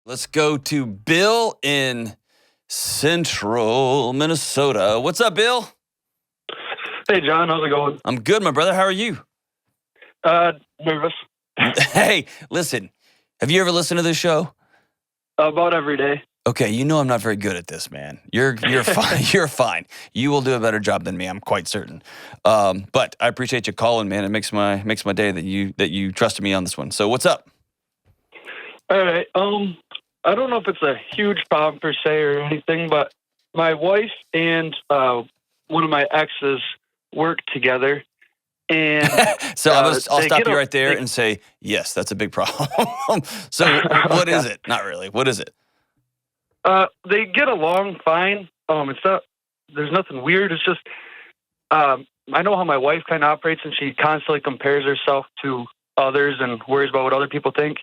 Let's go to Bill in central Minnesota. What's up, Bill? Hey, John, how's it going? I'm good, my brother. How are you? Nervous. Hey, listen, have you ever listened to this show? About every day. Okay, you know I'm not very good at this, man. You're fine. You're fine. You will do a better job than me, I'm quite certain. But I appreciate you calling, man. It makes my day that you trusted me on this one. So what's up? All right. I don't know if it's a huge problem per se or anything, but my wife and one of my exes work together, and So I'll stop you right there and say, yes, that's a big problem. So what is it? Not really. What is it? They get along fine. It's not. There's nothing weird. It's just I know how my wife kind of operates, and she constantly compares herself to others and worries about what other people think.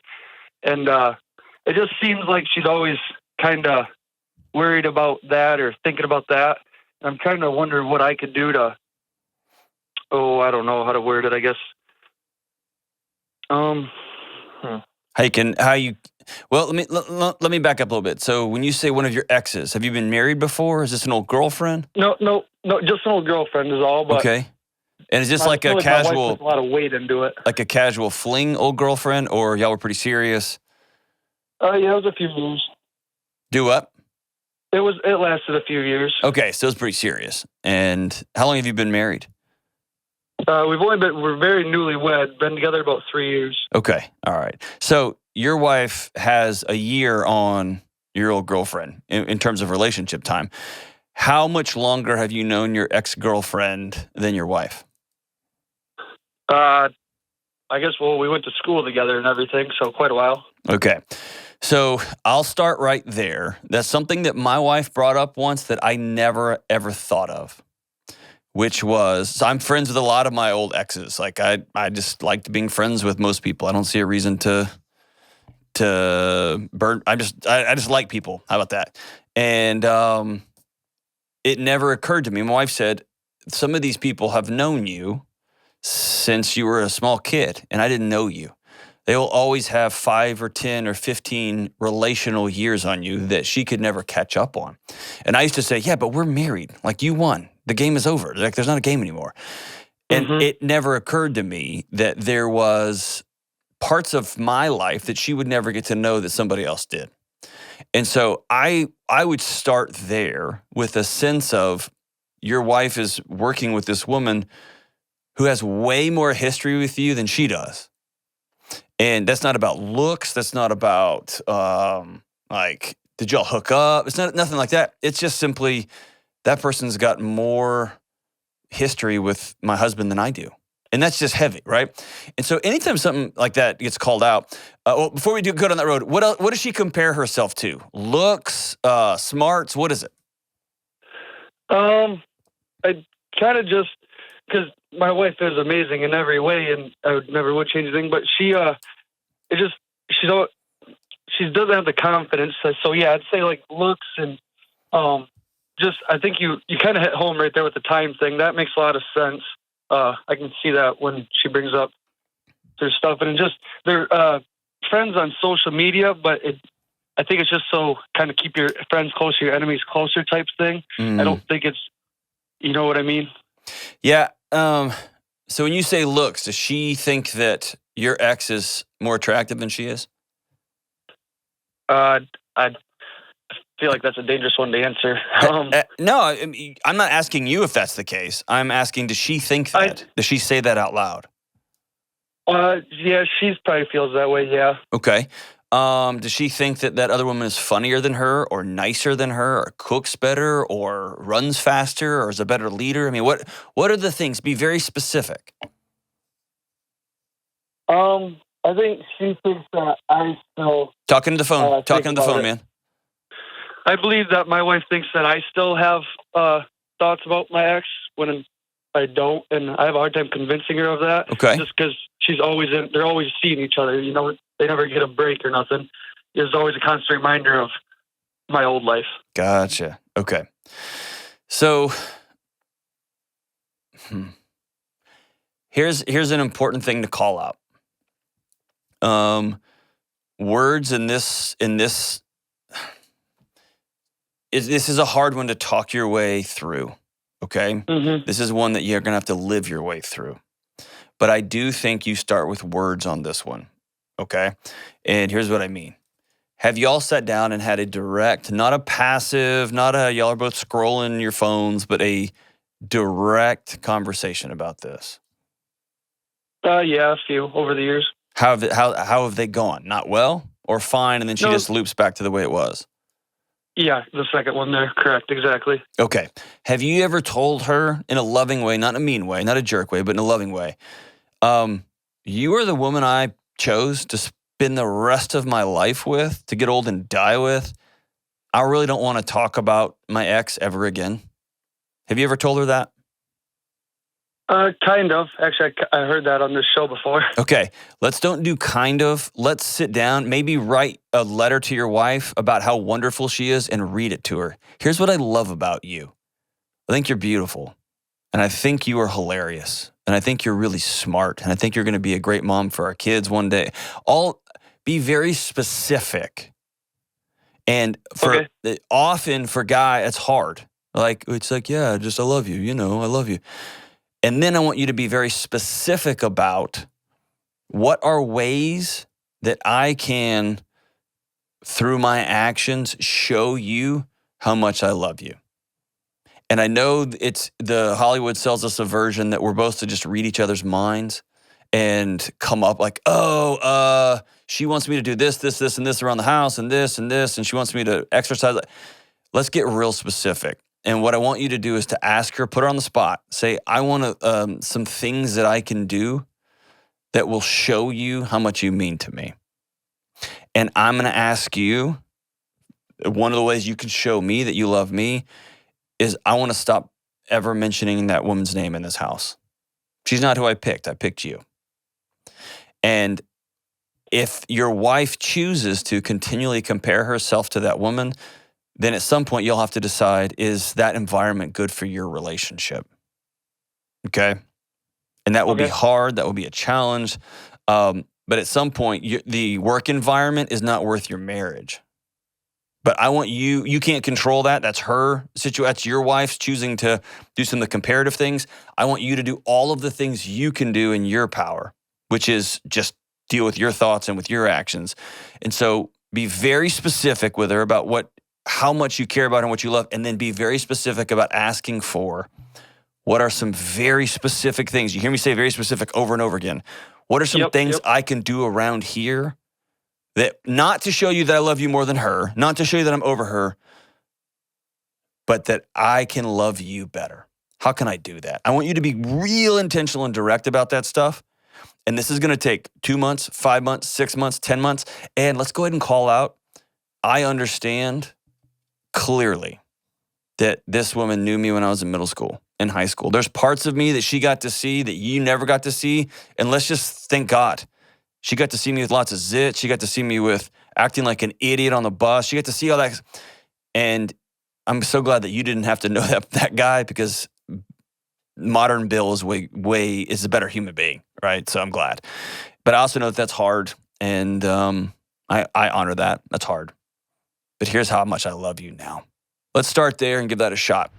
And it just seems like she's always kind of worried about that or thinking about that. And I'm kind of wondering what I could do to. Oh, I don't know how to word it. I guess. Well, let me back up a little bit. So when you say one of your exes, have you been married before? Is this an old girlfriend? No, just an old girlfriend is all. But okay. And is this like a casual? My wife puts a lot of weight into it. Like a casual fling, old girlfriend, or y'all were pretty serious? Yeah, it was a few years. Do what? It lasted a few years. Okay, so it's pretty serious. And how long have you been married? We're very newlywed, been together about 3 years. Okay, all right. So your wife has a year on your old girlfriend in terms of relationship time. How much longer have you known your ex-girlfriend than your wife? I guess, we went to school together and everything, so quite a while. Okay. So I'll start right there. That's something that my wife brought up once that I never, ever thought of, which was, so I'm friends with a lot of my old exes. Like I just liked being friends with most people. I don't see a reason to burn. I just like people. How about that? And it never occurred to me. My wife said, some of these people have known you since you were a small kid, and I didn't know you. They will always have 5 or 10 or 15 relational years on you that she could never catch up on. And I used to say, yeah, but we're married. Like, you won. The game is over. Like, there's not a game anymore. And it never occurred to me that there was parts of my life that she would never get to know that somebody else did. And so I would start there with a sense of your wife is working with this woman who has way more history with you than she does. And that's not about looks. That's not about like, did y'all hook up? It's nothing like that. It's just simply that person's got more history with my husband than I do. And that's just heavy, right? And so anytime something like that gets called out, before we go down that road, what does she compare herself to? Looks, smarts, what is it? I kind of just, because my wife is amazing in every way, and I would change anything. But she doesn't have the confidence. So yeah, I'd say like looks and just I think you kind of hit home right there with the time thing. That makes a lot of sense. I can see that when she brings up their stuff, and they're friends on social media, but I think it's just so kind of keep your friends closer, your enemies closer type thing. I don't think it's, you know what I mean? Yeah. So when you say looks, does she think that your ex is more attractive than she is? I feel like that's a dangerous one to answer. No, I mean, I'm not asking you if that's the case. I'm asking, does she think that? Does she say that out loud? Yeah, she probably feels that way, yeah. Okay. Does she think that other woman is funnier than her or nicer than her or cooks better or runs faster or is a better leader? I mean, what are the things? Be very specific. I think she thinks that I still... Talking to the phone. Talking to the phone, man. I believe that my wife thinks that I still have thoughts about my ex when I don't, and I have a hard time convincing her of that. Okay. Just because they're always seeing each other, you know, they never get a break or nothing. There's always a constant reminder of my old life. Gotcha. Okay. So, here's an important thing to call out. words this is a hard one to talk your way through, okay? Mm-hmm. This is one that you're going to have to live your way through. But I do think you start with words on this one, okay? And here's what I mean. Have y'all sat down and had a direct, not a passive, not a y'all are both scrolling your phones, but a direct conversation about this? Yeah, a few over the years. How have they gone? Not well or fine, and then she No. just loops back to the way it was? Yeah, the second one there. Correct. Exactly. Okay. Have you ever told her in a loving way, not in a mean way, not a jerk way, but in a loving way, you are the woman I chose to spend the rest of my life with, to get old and die with. I really don't want to talk about my ex ever again. Have you ever told her that? Kind of. Actually, I heard that on this show before. Okay, let's don't do kind of. Let's sit down, maybe write a letter to your wife about how wonderful she is and read it to her. Here's what I love about you. I think you're beautiful, and I think you are hilarious, and I think you're really smart, and I think you're going to be a great mom for our kids one day. Be very specific. And often for guy, it's hard. It's like, yeah, just I love you, I love you. And then I want you to be very specific about what are ways that I can, through my actions, show you how much I love you. And I know the Hollywood sells us a version that we're both to just read each other's minds and come up like, she wants me to do this, this, this, and this around the house, and this, and she wants me to exercise. Let's get real specific. And what I want you to do is to ask her, put her on the spot. Say, I want some things that I can do that will show you how much you mean to me. And I'm going to ask you, one of the ways you can show me that you love me is I want to stop ever mentioning that woman's name in this house. She's not who I picked. I picked you. And if your wife chooses to continually compare herself to that woman, then at some point you'll have to decide, is that environment good for your relationship? Okay? And that will be hard. That will be a challenge. But at some point, the work environment is not worth your marriage. But I want you can't control that. That's her situation. That's your wife's choosing to do some of the comparative things. I want you to do all of the things you can do in your power, which is just deal with your thoughts and with your actions. And so be very specific with her about how much you care about her and what you love, and then be very specific about asking for what are some very specific things. You hear me say very specific over and over again. What are some things I can do around here that, not to show you that I love you more than her, not to show you that I'm over her, but that I can love you better? How can I do that? I want you to be real intentional and direct about that stuff. And this is going to take 2 months, 5 months, 6 months, 10 months. And let's go ahead and call out, I understand clearly that this woman knew me when I was in middle school and high school. There's parts of me that she got to see that you never got to see. And let's just thank God. She got to see me with lots of zit. She got to see me with acting like an idiot on the bus. She got to see all that. And I'm so glad that you didn't have to know that guy, because modern Bill is is a better human being, right? So I'm glad. But I also know that's hard. And I honor that. That's hard. But here's how much I love you now. Let's start there and give that a shot.